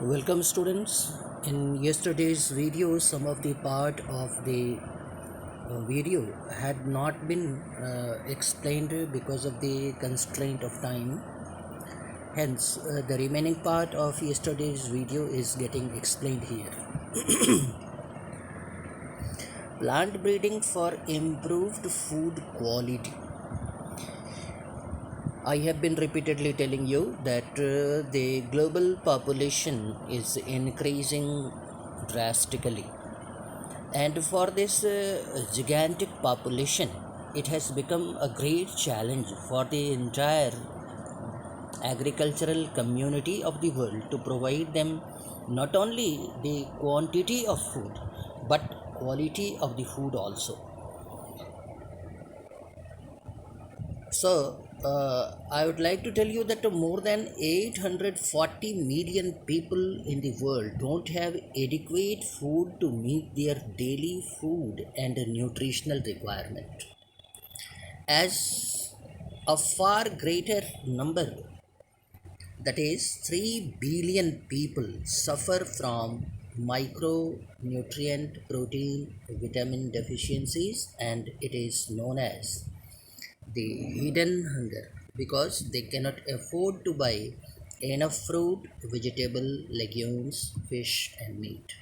Welcome students. In yesterday's video, some of the part of the video had not been explained because of the constraint of time. Hence, the remaining part of yesterday's video is getting explained here. Plant breeding for improved food quality. I have been repeatedly telling you that the global population is increasing drastically, and for this gigantic population, it has become a great challenge for the entire agricultural community of the world to provide them not only the quantity of food but quality of the food also. So, I would like to tell you that more than 840 million people in the world don't have adequate food to meet their daily food and nutritional requirement. As a far greater number, that is 3 billion people, suffer from micronutrient, protein, vitamin deficiencies, and it is known as the hidden hunger because they cannot afford to buy enough fruit, vegetable, legumes, fish, and meat.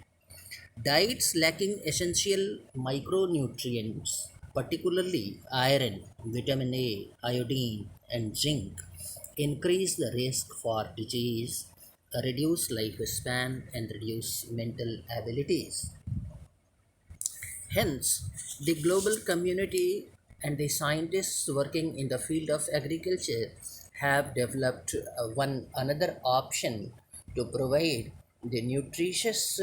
Diets lacking essential micronutrients, particularly iron, vitamin A, iodine, and zinc, increase the risk for disease, reduce lifespan, and reduce mental abilities. Hence, the global community and the scientists working in the field of agriculture have developed one another option to provide the nutritious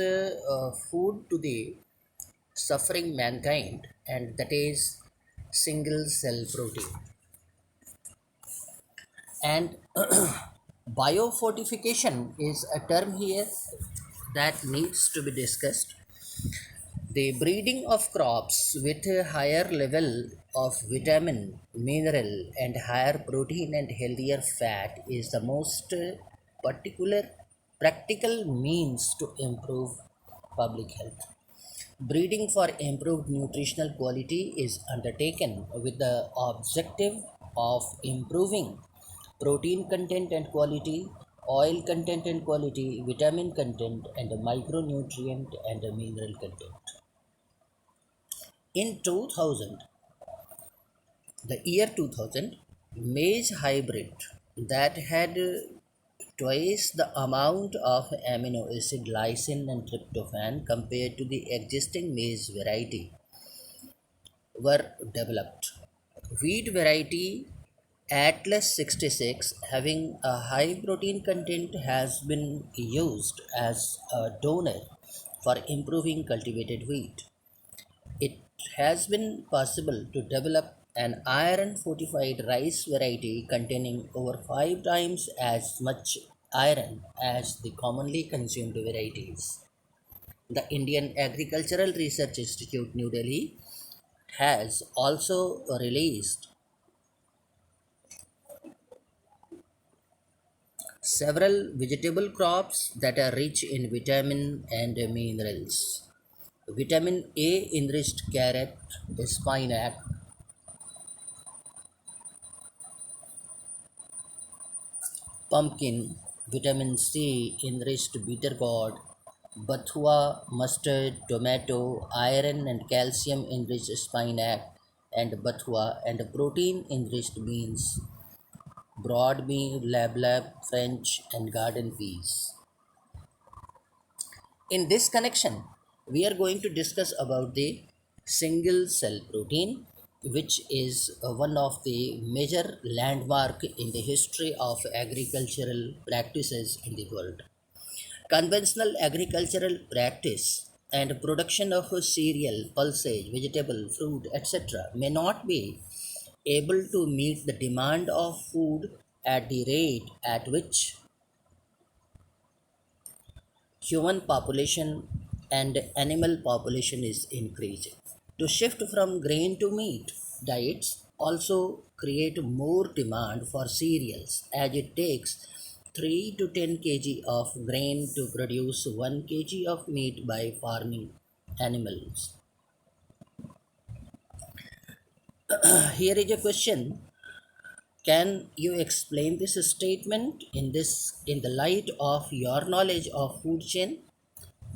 food to the suffering mankind, and that is single cell protein. And biofortification is a term here that needs to be discussed. The breeding of crops with a higher level of vitamin, mineral, and higher protein and healthier fat is the most particular practical means to improve public health. Breeding for improved nutritional quality is undertaken with the objective of improving protein content and quality, oil content and quality, vitamin content, and micronutrient and mineral content. In 2000, the year 2000, maize hybrid that had twice the amount of amino acid lysine and tryptophan compared to the existing maize variety were developed. Wheat variety Atlas 66, having a high protein content, has been used as a donor for improving cultivated wheat. It has been possible to develop an iron fortified rice variety containing over 5 times as much iron as the commonly consumed varieties. The Indian Agricultural Research Institute, New Delhi, has also released several vegetable crops that are rich in vitamin and minerals. Vitamin A enriched carrot, spinach, pumpkin, vitamin C enriched bitter gourd, bathua, mustard, tomato, iron and calcium enriched spinach and bathua, and protein enriched beans, broad bean, lab, French, and garden peas. In this connection, we are going to discuss about the single cell protein, which is one of the major landmark in the history of agricultural practices in the world. Conventional agricultural practice and production of cereal, pulses, vegetable, fruit, etc. may not be able to meet the demand of food at the rate at which human population and animal population is increasing. To shift from grain to meat diets also create more demand for cereals as it takes 3 to 10 kg of grain to produce 1 kg of meat by farming animals. Here is a question. Can you explain this statement in the light of your knowledge of food chain?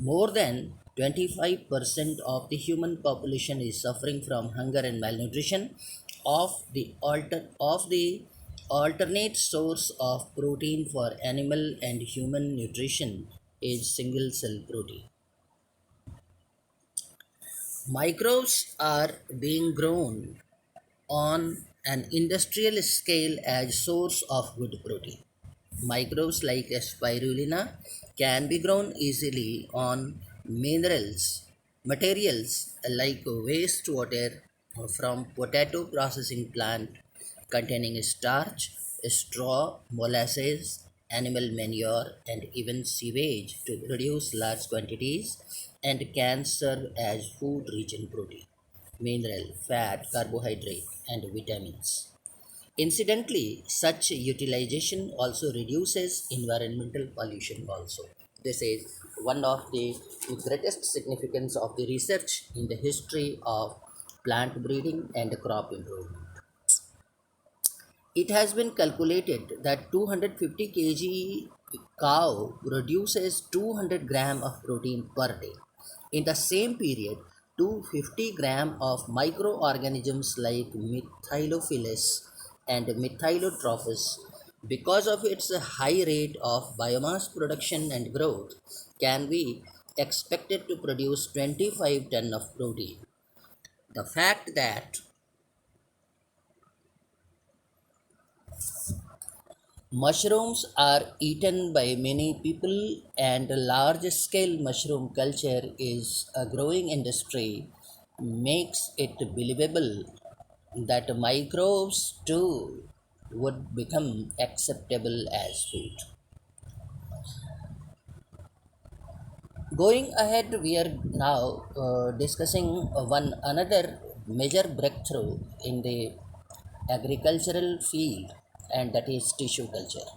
More than 25% of the human population is suffering from hunger and malnutrition. Of the alternate source of protein for animal and human nutrition is single cell protein. Microbes are being grown on an industrial scale as source of good protein. Microbes like spirulina can be grown easily on materials like wastewater from potato processing plant containing starch, straw, molasses, animal manure, and even sewage to produce large quantities and can serve as food rich in protein, mineral, fat, carbohydrate, and vitamins. Incidentally, such utilization also reduces environmental pollution also. This is one of the greatest significance of the research in the history of plant breeding and crop improvement. It has been calculated that 250 kg cow produces 200 gram of protein per day. In the same period, 250 gram of microorganisms like Methylophilus and Methylotrophus, because of its high rate of biomass production and growth, can be expected to produce 25 ton of protein. The fact that mushrooms are eaten by many people, and large scale mushroom culture is a growing industry, makes it believable that microbes too would become acceptable as food. Going ahead, we are now discussing one another major breakthrough in the agricultural field, and that is tissue culture.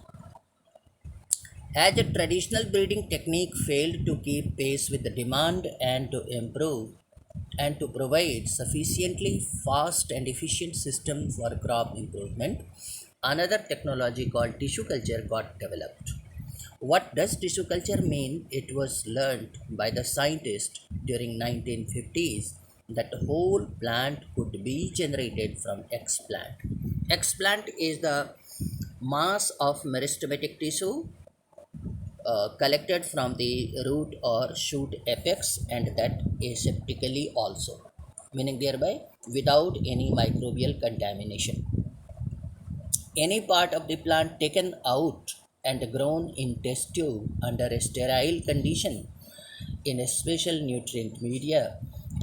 As a traditional breeding technique failed to keep pace with the demand and to improve and to provide sufficiently fast and efficient system for crop improvement, another technology called tissue culture got developed. What does tissue culture mean? It was learned by the scientists during 1950s that the whole plant could be generated from explant. Explant is the mass of meristematic tissue collected from the root or shoot apex, and that aseptically also, meaning thereby without any microbial contamination. Any part of the plant taken out and grown in test tube under a sterile condition in a special nutrient media,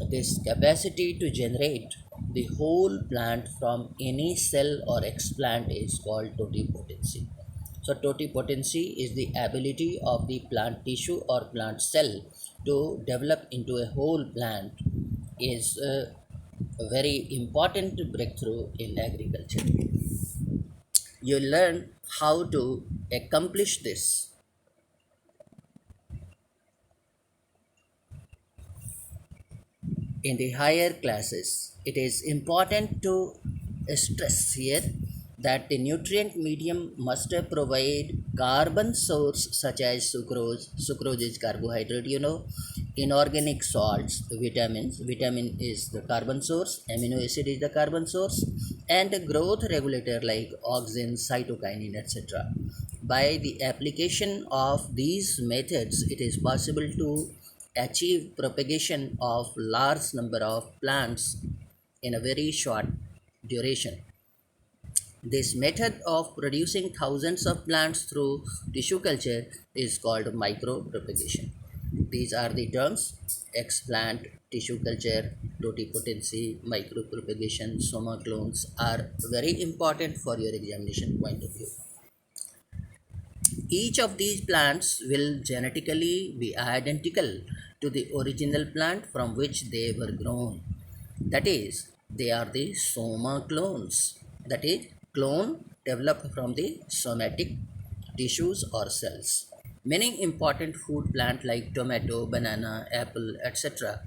this capacity to generate the whole plant from any cell or explant is called totipotency. So, totipotency is the ability of the plant tissue or plant cell to develop into a whole plant, is a very important breakthrough in agriculture. You learn how to accomplish this in the higher classes. It is important to stress here that the nutrient medium must provide carbon source such as sucrose. Sucrose is carbohydrate, inorganic salts, vitamins. Vitamin is the carbon source, amino acid is the carbon source, and growth regulator like auxin, cytokinin, etc. By the application of these methods, it is possible to achieve propagation of large number of plants in a very short duration. This method of producing thousands of plants through tissue culture is called micropropagation. These are the terms: explant, tissue culture, totipotency, micropropagation, soma clones are very important for your examination point of view. Each of these plants will genetically be identical to the original plant from which they were grown. That is, they are the soma clones. That is, clone developed from the somatic tissues or cells. Many important food plants like tomato, banana, apple, etc.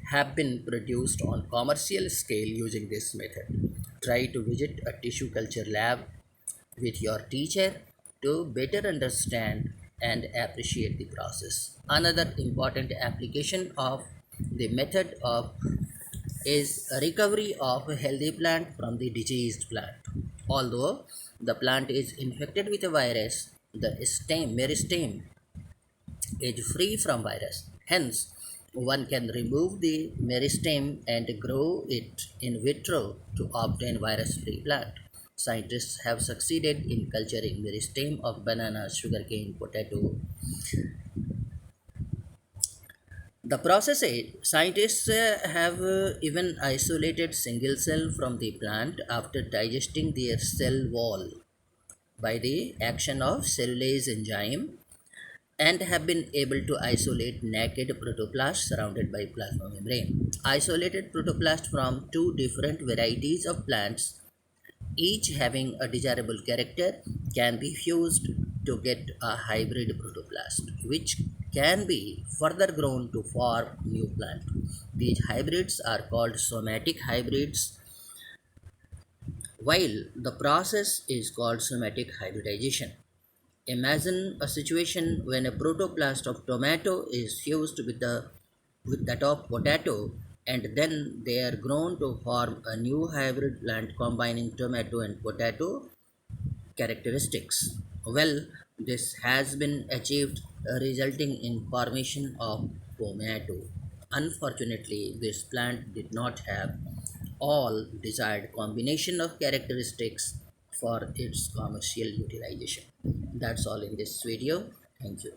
have been produced on commercial scale using this method. Try to visit a tissue culture lab with your teacher to better understand and appreciate the process. Another important application of the method of is a recovery of a healthy plant from the diseased plant. Although the plant is infected with a virus, the meristem is free from virus. Hence, one can remove the meristem and grow it in vitro to obtain virus-free plant. Scientists have succeeded in culturing meristem of banana, sugarcane, potato. The process aid, scientists have even isolated single cell from the plant after digesting their cell wall by the action of cellulase enzyme and have been able to isolate naked protoplast surrounded by plasma membrane. Isolated protoplast from two different varieties of plants, each having a desirable character, can be fused to get a hybrid protoplast, which can be further grown to form new plant. These hybrids are called somatic hybrids, while the process is called somatic hybridization. Imagine a situation when a protoplast of tomato is fused with that of potato and then they are grown to form a new hybrid plant combining tomato and potato characteristics. Well, this has been achieved resulting in formation of tomato. Unfortunately, this plant did not have all desired combination of characteristics for its commercial utilization. That's all in this video. Thank you.